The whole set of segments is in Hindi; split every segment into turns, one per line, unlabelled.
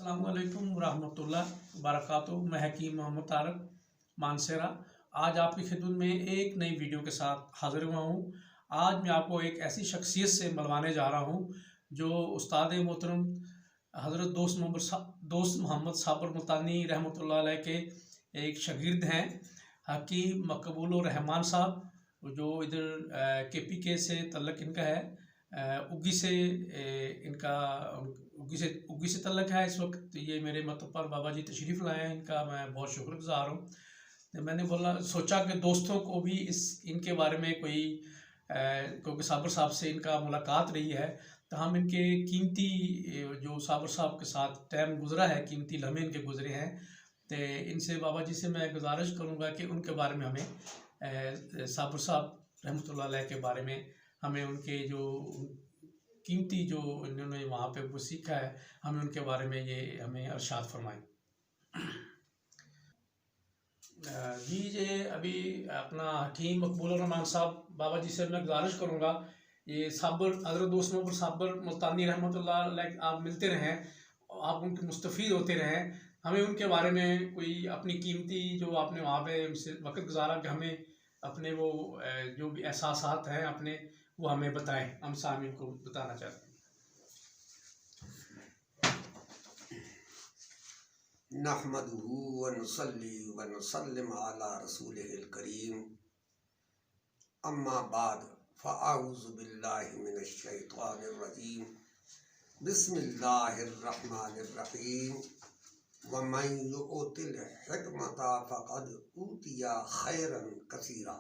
अस्सलामुअलैकुम रहमतुल्लाह बरकातुहू। मैं हकीम मोहम्मद तारक मानसेरा आज आपकी खिदमत में एक नई वीडियो के साथ हाजिर हुआ हूँ। आज मैं आपको एक ऐसी शख्सियत से मिलवाने जा रहा हूँ जो उस्ताद मोहतरम हज़रत दोस्त मोहम्मद साबर मुल्तानी रहमतुल्लाह अलैह के एक शागिर्द हैं। हकीम मकबूल रहमान साहब जो इधर KPK से तल्लक इनका है, उग्गी से इनका उग्गी से तल्लक है। इस वक्त ये मेरे मतलब पर बाबा जी तशरीफ़ लाए हैं, इनका मैं बहुत शुक्रगुज़ार हूँ। तो मैंने सोचा कि दोस्तों को भी इनके बारे में कोई क्योंकि साबर साहब से इनका मुलाकात रही है, तो हम इनके कीमती जो साबर साहब के साथ टाइम गुजरा है, कीमती लम्हे इनके गुजरे हैं, तो इनसे बाबा जी से मैं गुजारिश करूँगा कि उनके बारे में हमें साबर साहब रहमतुल्लाह अलैह के बारे में हमें उनके जो कीमती जो इन्होंने वहाँ पे वो सीखा है, हमें उनके बारे में ये हमें इरशाद फरमाएं। जी ये अभी अपना हकीम मकबूल रहमान साहब बाबा जी से मैं गुजारिश करूँगा, ये हज़रत दोस्त मोहम्मद साबर मुल्तानी रहमतुल्लाह अलैह आप मिलते रहें, आप उनके मुस्तफ़ीद होते रहें। हमें उनके बारे में कोई अपनी कीमती जो आपने वहाँ पे उनसे वक्त गुजारा कि हमें अपने वो जो भी एहसासात हैं अपने वो हमें बताएं, हम सामीन को बताना चाहते हैं।
नहमदुहु व नुसल्ली व नुसल्लिम अला रसूलिहिल करीम, अम्मा बाद फ़अऊज़ु बिल्लाहि मिनश शैतानिर रजीम, बिस्मिल्लाहिर रहमानिर रहीम। व मन युतिल हिकमता फ़क़द ऊतिया खैरन कसीरा,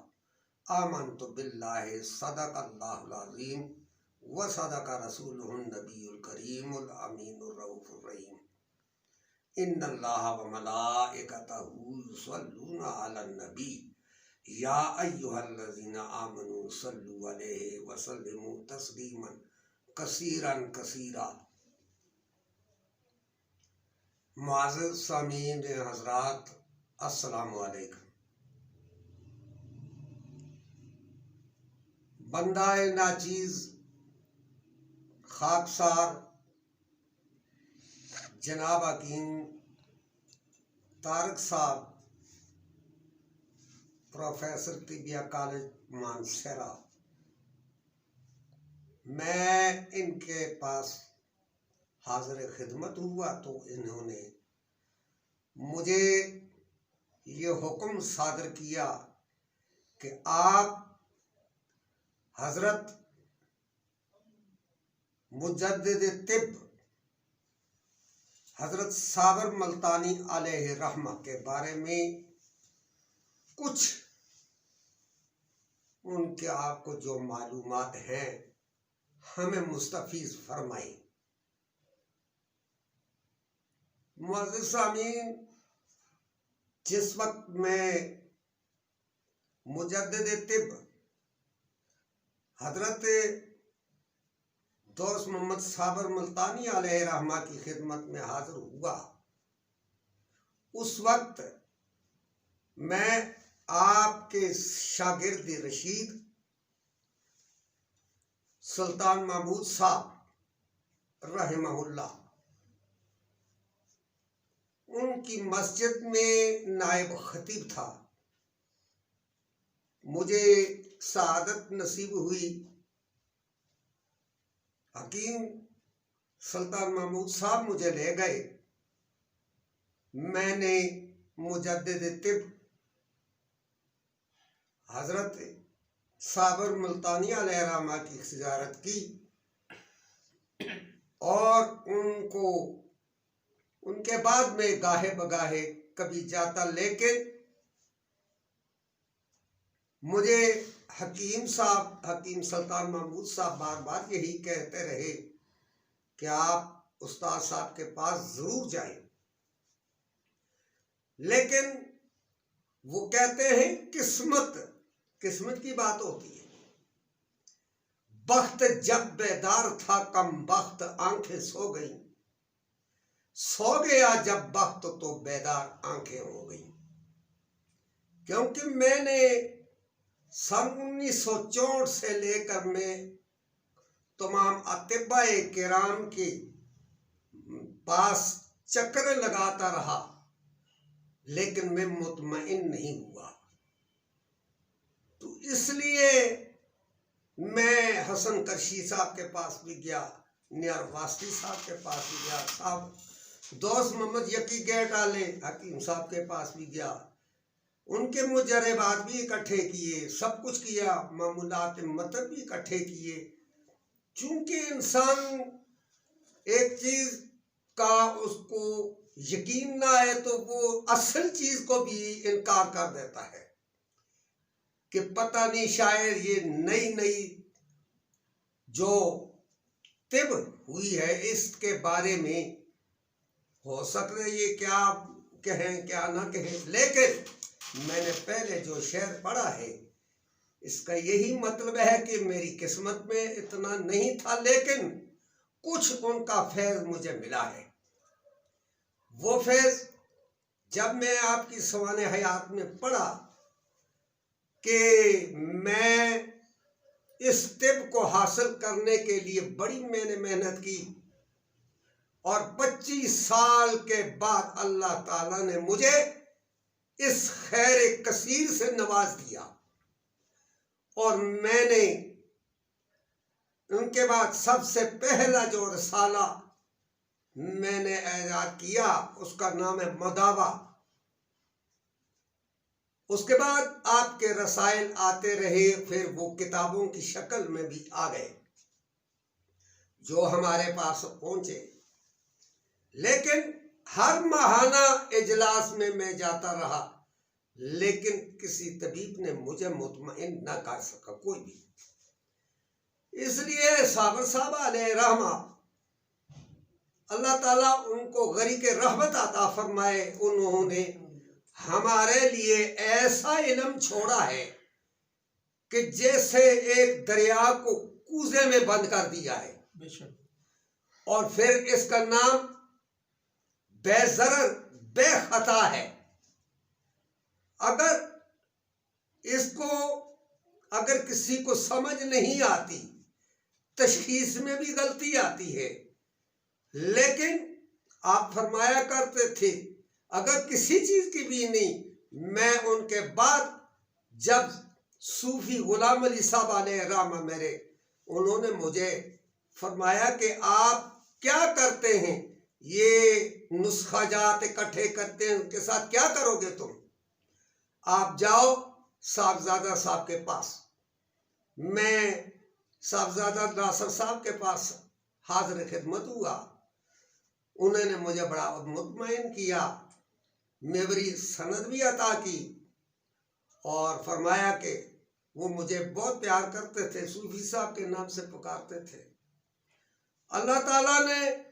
आमन्तु बिल्लाहि सदक़ल्लाहुल अज़ीम व सदक़ रसूलुहुन नबियुल करीमुल अमीनुर रऊफ़ुर रहीम। इन्नल्लाहा व मलाइकतहु युसल्लूना अलन नबी या अय्युहल्लज़ीना आमनू सल्लु अलैहि व सल्लिमू तस्लीमन कसीरन कसीरा। मुअज़्ज़ज़ सामीन हज़रात, अस्सलामु अलैकुम। बंदाए नाचीज़ खाकसार जनाब हकीम तारक साहब, प्रोफेसर तिबिया कॉलेज मानसेरा, मैं इनके पास हाजिर खिदमत हुआ तो इन्होंने मुझे ये हुक्म सादर किया कि आप हजरत मुजद्दिद तिब हजरत साबर मुल्तानी अलैहि रहमा के बारे में कुछ उनके आपको जो मालूमात हैं हमें मुस्तफीज फरमाएं। मुअज़्ज़ज़ सामीन, जिस वक्त मैं मुजद्दिद तिब हजरत दोस्त मोहम्मद साबर मुल्तानी अलैहि रहमा की खिदमत में हाजिर हुआ, उस वक्त मैं आपके शागिर्द रशीद सुल्तान महमूद साहब रहमहुल्लाह उनकी मस्जिद में नायब खतीब था। मुझे सआदत नसीब हुई, हकीम सुल्तान महमूद साहब मुझे ले गए। मैंने मुजद्दिद तिब हजरत साबर मुल्तानी अलैहि रहमा की ज़ियारत की और उनके बाद में गाहे बगाहे कभी जाता, लेकिन मुझे हकीम सुल्तान महमूद साहब बार बार यही कहते रहे कि आप उस्ताद साहब के पास जरूर जाएं, लेकिन वो कहते हैं किस्मत की बात होती है। बख्त जब बेदार था कम बख्त आंखें सो गई, सो गया जब बख्त तो बेदार आंखें हो गई। क्योंकि मैंने सन 1964 से लेकर मैं तमाम अतिबाए किराम के पास चक्कर लगाता रहा, लेकिन मैं मुतमईन नहीं हुआ। तो इसलिए मैं हसन करशी साहब के पास भी गया, नियार वास्ती साहब के पास भी गया, साहब दोस्त मोहम्मद यकी गेट आले हकीम साहब के पास भी गया, उनके मुजरबात भी इकट्ठे किए, सब कुछ किया, मामूलात मतलब भी इकट्ठे किए। चूंकि इंसान एक चीज का उसको यकीन ना आए तो वो असल चीज को भी इनकार कर देता है कि पता नहीं शायद ये नई नई जो तिब हुई है इसके बारे में हो सकता है ये क्या कहें क्या ना कहें। लेकिन मैंने पहले जो शेर पढ़ा है इसका यही मतलब है कि मेरी किस्मत में इतना नहीं था, लेकिन कुछ उनका फैज मुझे मिला है। वो फैज जब मैं आपकी सवाने हयात में पढ़ा कि मैं इस तिब को हासिल करने के लिए बड़ी मैंने मेहनत की और 25 साल के बाद अल्लाह ताला ने मुझे इस खैर कसीर से नवाज दिया और मैंने उनके बाद सबसे पहला जो रसाला मैंने ऐजाद किया उसका नाम है मदावा। उसके बाद आपके रसायल आते रहे, फिर वो किताबों की शक्ल में भी आ गए जो हमारे पास पहुंचे। लेकिन हर माहाना इजलास में मैं जाता रहा, लेकिन किसी तबीब ने मुझे मुतमईन न कर सका कोई भी। इसलिए साबर साहब अलैहि रहमा अल्लाह ताला उनको गरी के रहमत अता फरमाए, उन्होंने हमारे लिए ऐसा इल्म छोड़ा है कि जैसे एक दरिया को कूजे में बंद कर दिया है और फिर इसका नाम बेज़रर बेखता है। अगर किसी को समझ नहीं आती, तशखीस में भी गलती आती है, लेकिन आप फरमाया करते थे अगर किसी चीज की भी नहीं। मैं उनके बाद जब सूफी गुलाम अली साहब अलैहि रहमा मेरे, उन्होंने मुझे फरमाया कि आप क्या करते हैं, ये नुस्खा जात इकट्ठे करते हैं, उनके साथ क्या करोगे तुम? आप जाओ साहबजादा साहब के पास। मैं साहबजादा नासर साहब के पास हाजिर खिदमत हुआ, उन्होंने मुझे बड़ा मुतमईन किया, मेरी सनद भी अता की और फरमाया कि वो मुझे बहुत प्यार करते थे, सूफी साहब के नाम से पुकारते थे। अल्लाह ताला ने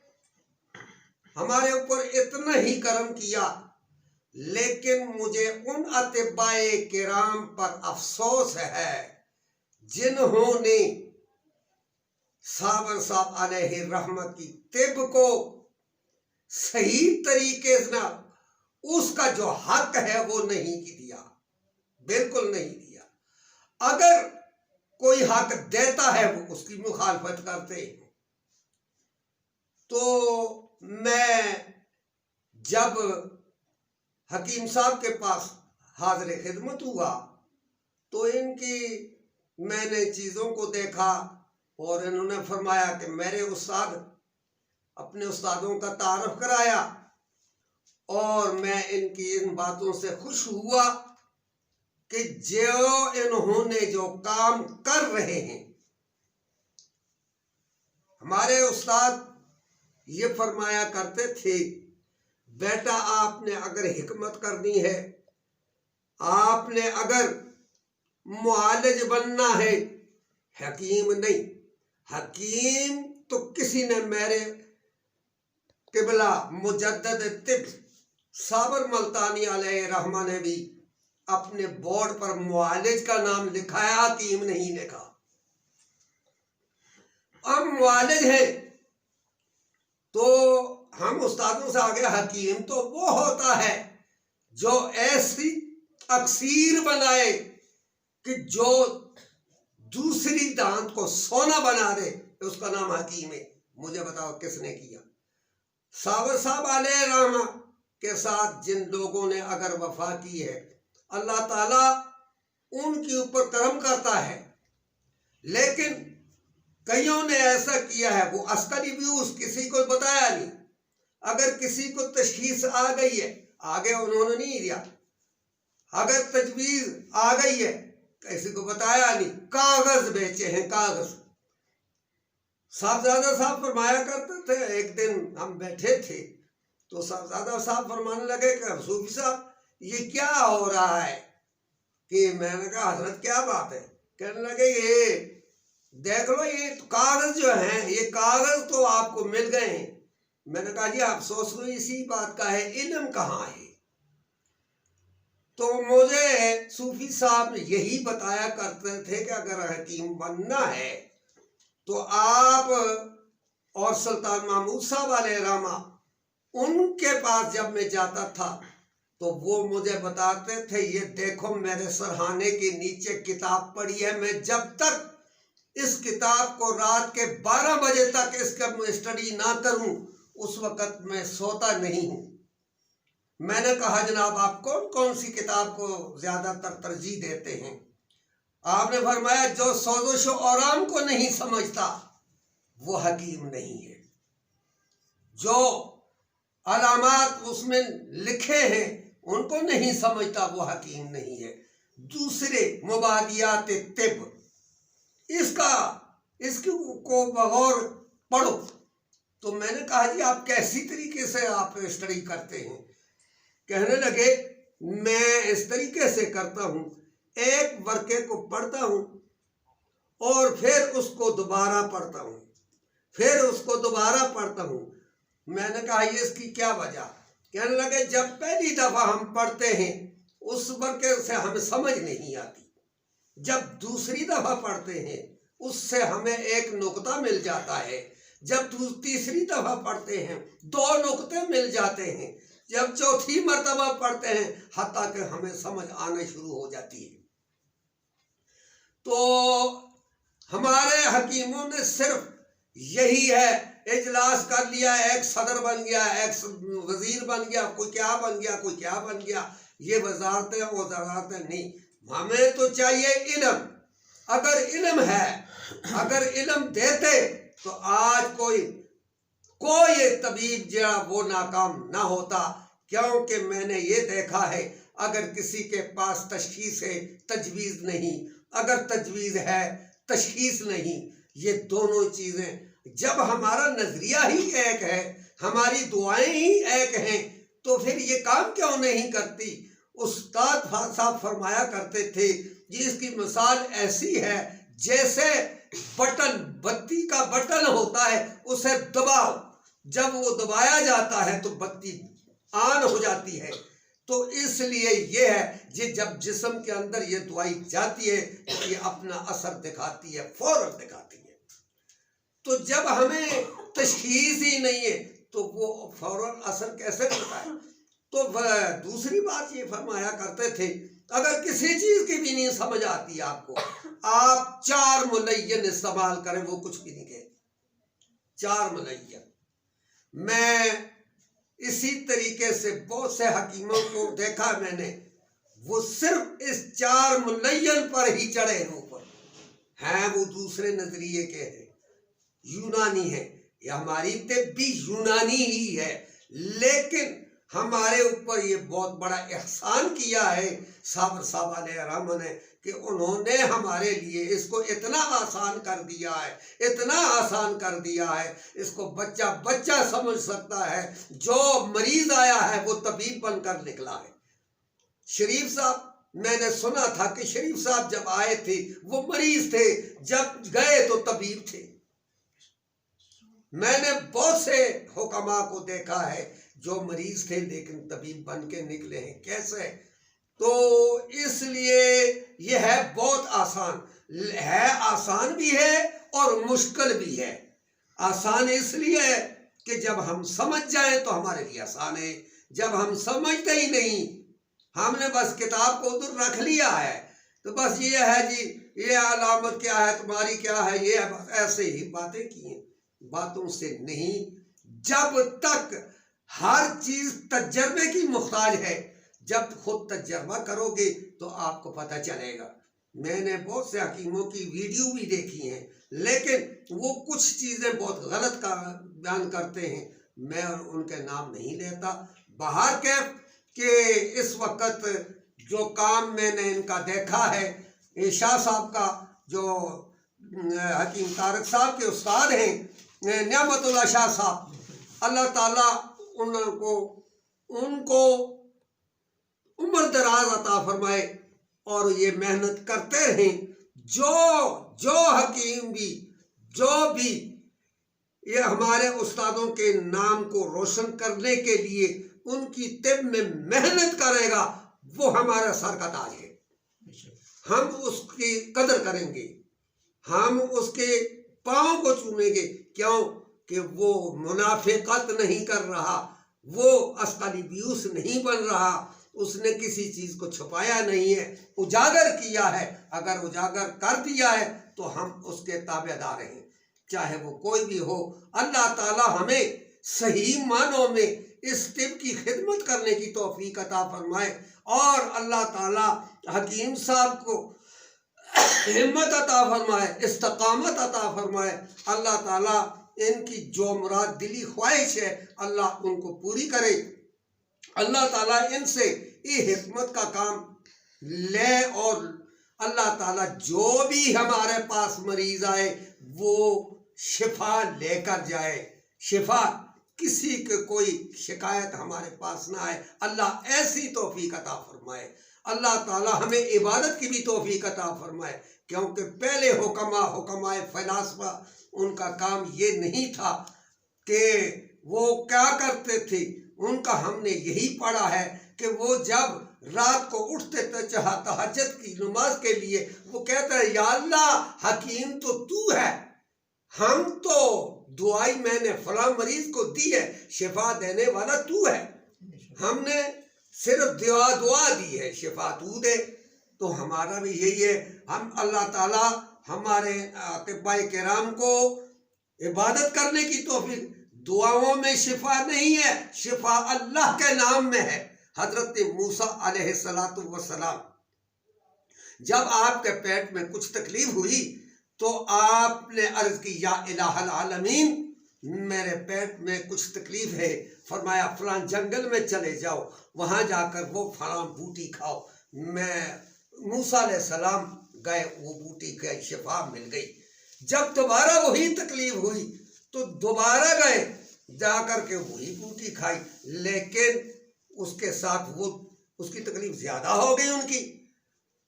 हमारे ऊपर इतना ही करम किया, लेकिन मुझे उन अतिबाए किराम पर अफसोस है जिन्होंने साबर साहब अलैहि रहमत की तिब को सही तरीके से, उसका जो हक है वो नहीं दिया, बिल्कुल नहीं दिया। अगर कोई हक देता है वो उसकी मुखालफत करते हैं। तो मैं जब हकीम साहब के पास हाजिर खिदमत हुआ तो इनकी मैंने चीज़ों को देखा और इन्होंने फरमाया कि मेरे उस्ताद, अपने उस्तादों का तारफ कराया और मैं इनकी इन बातों से खुश हुआ कि जो इन्होंने जो काम कर रहे हैं। हमारे उस्ताद ये फरमाया करते थे, बेटा आपने अगर हिकमत करनी है, आपने अगर मुआलिज बनना है, हकीम नहीं। हकीम तो किसी ने मेरे किबला मुजद्दद तिब साबर मल्तानी अलैहि रहमा ने भी अपने बोर्ड पर मुआलिज का नाम लिखा है, हकीम नहीं लिखा। अब मुआलिज है तो हम उस्तादों से आगे, हकीम तो वो होता है जो ऐसी अक्सीर बनाए कि जो दूसरी दांत को सोना बना दे, उसका नाम हकीम है। मुझे बताओ किसने किया? सावर साहब अलैहिर्रहमा के साथ जिन लोगों ने अगर वफा की है, अल्लाह ताला उनके ऊपर करम करता है। लेकिन कईयों ने ऐसा किया है, वो अस्करी व्यूज किसी को बताया नहीं। अगर किसी को तशखीस आ गई है, आगे उन्होंने नहीं दिया। अगर तजवीज आ गई है, किसी को बताया नहीं, कागज बेचे हैं, कागज। साहबजादा साहब फरमाया करते थे, एक दिन हम बैठे थे तो साहबजादा साहब फरमाने लगे कि सूफी साहब ये क्या हो रहा है, कि मैंने कहा हजरत क्या बात है। कहने लगे ये देख लो, ये कागज जो हैं, ये कागज तो आपको मिल गए हैं। मैंने कहा जी अफसोस तो इसी बात का है, इल्म कहाँ है। तो मुझे सूफी साहब यही बताया करते थे कि अगर हकीम बनना है तो आप और सुल्तान महमूद साहब अलैहिर्रहमा, उनके पास जब मैं जाता था तो वो मुझे बताते थे, ये देखो मेरे सरहाने के नीचे किताब पड़ी है, मैं जब तक इस किताब को रात के 12 बजे तक इसका स्टडी ना करूं उस वक़्त मैं सोता नहीं हूं। मैंने कहा जनाब आप कौन कौन सी किताब को ज्यादातर तरजीह देते हैं। आपने फरमाया जो सोज़श व आराम को नहीं समझता वो हकीम नहीं है, जो अलामात उसमें लिखे हैं उनको नहीं समझता वो हकीम नहीं है। दूसरे मुबादियात तिब, इसकी को बगौर पढ़ो। तो मैंने कहा जी आप कैसी तरीके से आप स्टडी करते हैं। कहने लगे मैं इस तरीके से करता हूँ, एक वर्के को पढ़ता हूँ और फिर उसको दोबारा पढ़ता हूँ, फिर उसको दोबारा पढ़ता हूँ। मैंने कहा ये इसकी क्या वजह। कहने लगे जब पहली दफा हम पढ़ते हैं उस वर्के से हमें समझ नहीं आती, जब दूसरी दफा पढ़ते हैं उससे हमें एक नुक्ता मिल जाता है, जब तीसरी दफा पढ़ते हैं 2 नुक्ते मिल जाते हैं, जब चौथी मर्तबा पढ़ते हैं हत्ता कि हमें समझ आना शुरू हो जाती है। तो हमारे हकीमों ने सिर्फ यही है, इजलास कर लिया, एक सदर बन गया, एक वजीर बन गया, कोई क्या बन गया, कोई क्या बन गया, ये वजारतें वो वजारतें नहीं। हमें तो चाहिए इल्म। अगर इल्म है, अगर इल्म देते तो आज कोई तबीब जो वो नाकाम ना होता। क्योंकि मैंने ये देखा है अगर किसी के पास तशखीस है, तजवीज़ नहीं, अगर तजवीज़ है तशखीस नहीं, ये दोनों चीज़ें जब हमारा नजरिया ही एक है, हमारी दुआएं ही एक हैं, तो फिर ये काम क्यों नहीं करती। उस्ताद साहब फरमाया करते थे कि इसकी मिसाल ऐसी है जैसे बटन, बत्ती का बटन होता है, उसे दबाओ, जब वो दबाया जाता है तो बत्ती ऑन हो जाती है। तो इसलिए ये है कि जब जिस्म के अंदर ये दवाई जाती है तो ये अपना असर दिखाती है, फौरन दिखाती है। तो जब हमें तशखीस ही नहीं है तो वो फौरन असर कैसे करता है। तो दूसरी बात ये फरमाया करते थे, अगर किसी चीज की भी नहीं समझ आती आपको, आप 4 मुलय्यन इस्तेमाल करें, वो कुछ भी नहीं कहे। 4 मुलय्यन। मैं इसी तरीके से बहुत से हकीमों को देखा मैंने, वो सिर्फ इस 4 मुलय्यन पर ही चढ़े हैं ऊपर, हैं वो दूसरे नजरिए के हैं, यूनानी है। ये हमारी तिब भी यूनानी ही है, लेकिन हमारे ऊपर ये बहुत बड़ा एहसान किया है साबर साहब अलैहिर्रहमा ने कि उन्होंने हमारे लिए इसको इतना आसान कर दिया है, इतना आसान कर दिया है, इसको बच्चा बच्चा समझ सकता है। जो मरीज आया है वो तबीब बनकर निकला है। शरीफ साहब, मैंने सुना था कि शरीफ साहब जब आए थे वो मरीज थे, जब गए तो तबीब थे। मैंने बहुत से हुक्मा को देखा है जो मरीज थे लेकिन तबीब बन के निकले हैं। कैसे? तो इसलिए यह है बहुत आसान है, आसान भी है और मुश्किल भी है। आसान इसलिए है कि जब हम समझ जाएं तो हमारे लिए आसान है, जब हम समझते ही नहीं, हमने बस किताब को उधर रख लिया है तो बस ये है जी, ये अलामत क्या है तुम्हारी, क्या है, ये बस ऐसे ही बातें की हैं। बातों से नहीं, जब तक हर चीज तजर्बे की मुख्ताज है, जब खुद तजर्बा करोगे तो आपको पता चलेगा। मैंने बहुत से हकीमों की वीडियो भी देखी हैं, लेकिन वो कुछ चीजें बहुत गलत का बयान करते हैं, मैं उनके नाम नहीं लेता। बाहर के इस वक्त जो काम मैंने इनका देखा है, शाह साहब का जो हकीम तारक साहब के उस्ताद हैं नियामतुल्लाह शाह साहब, अल्लाह ताला उनको उम्र दराज अता फरमाए और ये मेहनत करते रहें। जो हकीम भी जो भी ये हमारे उस्तादों के नाम को रोशन करने के लिए उनकी तिब में मेहनत करेगा, वो हमारा सर का ताज है। हम उसकी कदर करेंगे, हम उसके पाँव को चूमेंगे। क्यों कि वो मुनाफिकत नहीं कर रहा, वो अस्कलिब्यूस नहीं बन रहा, उसने किसी चीज को छुपाया नहीं है, उजागर किया है। अगर उजागर कर दिया है तो हम उसके ताबेदार हैं, चाहे वो कोई भी हो। अल्लाह ताला हमें सही मानों में इस तिब की खिदमत करने की तौफीक अता फरमाए और अल्लाह ताला हकीम साहब को हिम्मत अता फरमाए, इस्तकामत अता फरमाए। अल्लाह ताला इनकी जो मुराद दिली ख्वाहिश है अल्लाह उनको पूरी करे। अल्लाह ताला इनसे ये हिकमत का काम ले और अल्लाह ताला जो भी हमारे पास मरीज आए वो शिफा लेकर जाए, शिफा किसी के कोई शिकायत हमारे पास ना आए। अल्लाह ऐसी तौफीक अता फरमाए। अल्लाह ताला हमें इबादत की भी तौफीक अता फरमाए, क्योंकि पहले हुक्माए फलासफा उनका काम ये नहीं था कि वो क्या करते थे। उनका हमने यही पढ़ा है कि वो जब रात को उठते थे तहज्जुद की नमाज के लिए, वो कहते हैं या अल्लाह हकीम तो तू है, हम तो दुआई मैंने फला मरीज को दी है, शिफा देने वाला तू है, हमने सिर्फ दुआ दी है, शिफा तू दे। तो हमारा भी यही है। हम अल्लाह ताला हमारे अतिबाए किराम को इबादत करने की तौफीक, दुआओं में शिफा नहीं है, शिफा अल्लाह के नाम में है। हजरत मूसा अलैहिस्सलातु वस्सलाम जब आपके पेट में कुछ तकलीफ हुई तो आपने अर्ज की या इलाहल आलमीन मेरे पेट में कुछ तकलीफ है। फरमाया फलां जंगल में चले जाओ, वहां जाकर वो फलां बूटी खाओ। मैं मूसा अलैहिस्सलाम गए, वो बूटी के शिफा मिल गई। जब दोबारा वही तकलीफ हुई तो दोबारा गए, जाकर के वही बूटी खाई, लेकिन उसके साथ वो उसकी तकलीफ ज्यादा हो गई उनकी।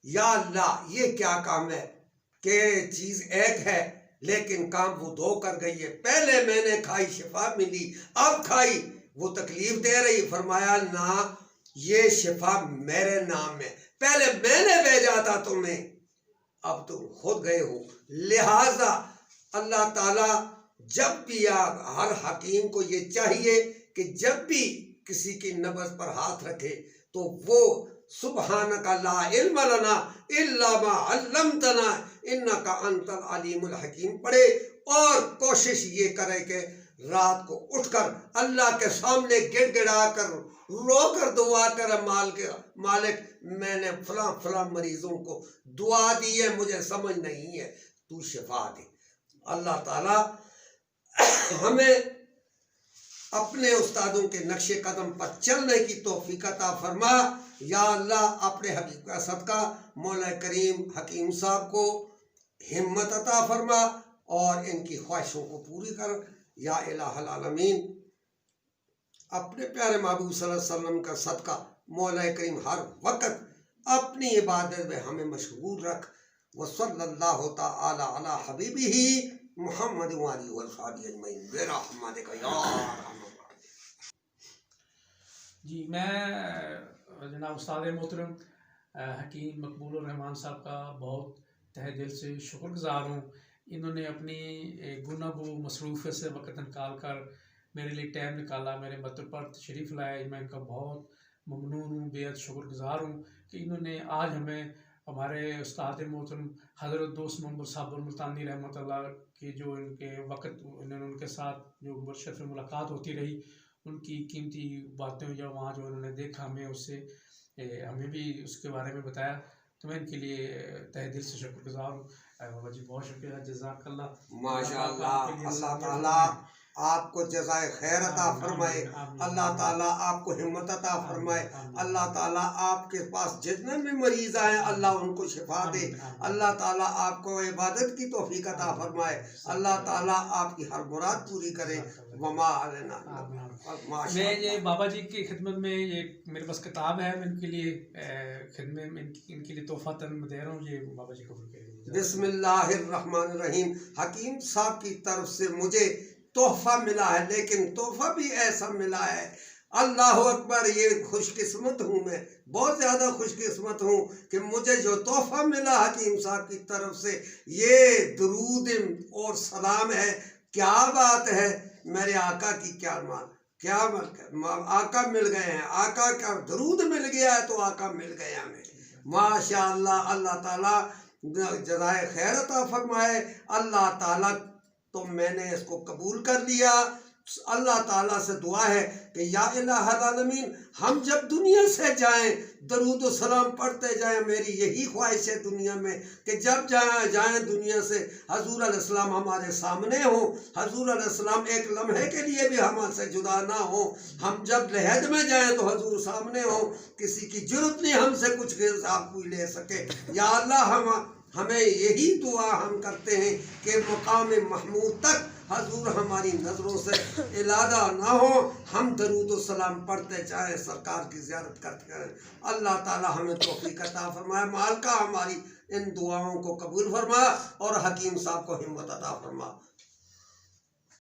या अल्लाह ये क्या काम है कि चीज एक है लेकिन काम वो दो कर गई है। पहले मैंने खाई शिफा मिली, अब खाई वो तकलीफ दे रही। फरमाया ना, ये शिफा मेरे नाम में, पहले मैंने भेजा था तुम्हें, अब तुम खुद गए हो। लिहाजा अल्लाह ताला जब भी हर हकीम को ये चाहिए कि जब भी किसी की नब्ज पर हाथ रखे तो वो सुब्हानका ला इल्म लना इल्ला मा अल्लमतना इन्नका अंतल अलीमुल हकीम पढ़े और कोशिश ये करे कि रात को उठकर अल्लाह के सामने गिड़गिड़ा कर रो कर दुआ कर, मालिक मैंने फलां फलां मरीजों को दुआ दी है, मुझे समझ नहीं है, तू शिफा दे। अल्लाह ताला हमें अपने उस्तादों के नक्शे कदम पर चलने की तौफीक अता फरमा। या अल्लाह अपने हबीब का सदका मौला करीम हकीम साहब को हिम्मत अता फरमा और इनकी ख्वाहिशों को पूरी कर। या इलाहल आलमीन अपने प्यारे महबूब सल्लल्लाहु अलैहि वसल्लम का सदका मौला करीम हर वक्त अपनी इबादत में हमें मशगूल रख। व सल्लल्लाहु तआला अला हबीबिही मुहम्मद व आलिहि व सहाबिहि अजमईन बिरहमतिका या अरहम।
जी, मैं जनाब उस्ताद मोहतरम हकीम मकबूल रहमान साहब का बहुत तहे दिल से शुक्रगुजार हूँ। इन्होंने अपनी गुनागो मसरूफ़ियत से वक़्त निकाल कर मेरे लिए टाइम निकाला, मेरे मतलब पर तशरीफ़ लाए। मैं इनका बहुत ममनून हूँ, बेहद शुक्रगुजार हूँ कि इन्होंने आज हमें हमारे उस्ताद मोहतरम हज़रत दोस्त मोहम्मद साहब मुल्तानी रहमतुल्लाह की जो इनके वक़्त उन्होंने उनके साथ जो मुर्शद से मुलाकात होती रही, उनकी कीमती बातें या वहाँ जो उन्होंने देखा हमें उससे हमें भी उसके बारे में बताया, तो मैं इनके लिए तहे दिल से शुक्रगुज़ार हूँ। बाबा जी बहुत शुक्रिया, जज़ाकल्लाह।
माशाअल्लाह, अल्लाह ताला आपको जज़ाए खैर अता फरमाए, अल्लाह ताला आपको हिम्मत अता फरमाए, अल्लाह ताला आपके पास जितने भी मरीज आए अल्लाह उनको शिफा दे, अल्लाह ताला आपको इबादत की तौफीक अता फरमाए, अल्लाह ताला आपकी हर मुराद पूरी करे। वमा अलैना।
मैं ये बाबा जी की खिदमत में ये मेरे पास किताब है, मैं इनके लिए खिदमत में इनके लिए तोहफा तन दे रहा हूँ, ये बाबा जी कबूल करें।
बिस्मिल्लाहिर्रहमानिर्रहीम। हकीम साहब की तरफ से मुझे तोहफा मिला है, लेकिन तोहफा भी ऐसा मिला है, अल्लाह अकबर, ये खुशकिस्मत हूँ मैं, बहुत ज़्यादा खुशकिस्मत हूँ कि मुझे जो तोहफा मिला हकीम साहब की तरफ से, ये दुरूद और सलाम है। क्या बात है, मेरे आका की क्या मान, क्या आका मिल गए हैं, आका का दुरूद मिल गया है तो आका मिल गए हमें। माशाअल्लाह, अल्लाह ताला जज़ाए खैर अता फरमाए। अल्लाह ताला, तो मैंने इसको कबूल कर लिया। अल्लाह ताला से दुआ है कि या इलाहल आलमीन, हम जब दुनिया से जाएं दरूद व सलाम पढ़ते जाएं। मेरी यही ख्वाहिश है दुनिया में कि जब जाएं दुनिया से हजूर अलैहिस्सलाम हमारे सामने हो, हजूर अलैहिस्सलाम एक लम्हे के लिए भी हमसे जुदा ना हो। हम जब लहद में जाएं तो हजूर सामने हो, किसी की जरूरत नहीं हमसे कुछ हिसाब कोई ले सके। या अल्लाह, हमें यही दुआ हम करते हैं कि मकाम महमूद तक हजूर हमारी नज़रों से इलादा ना हो, हम दरूद व सलाम पढ़ते जाएं, सरकार की ज़ियारत करते रहें। अल्लाह ताला हमें तौफीक अता फरमाए, माल का हमारी इन दुआओं को कबूल फरमा और हकीम साहब को हिम्मत अता फरमा।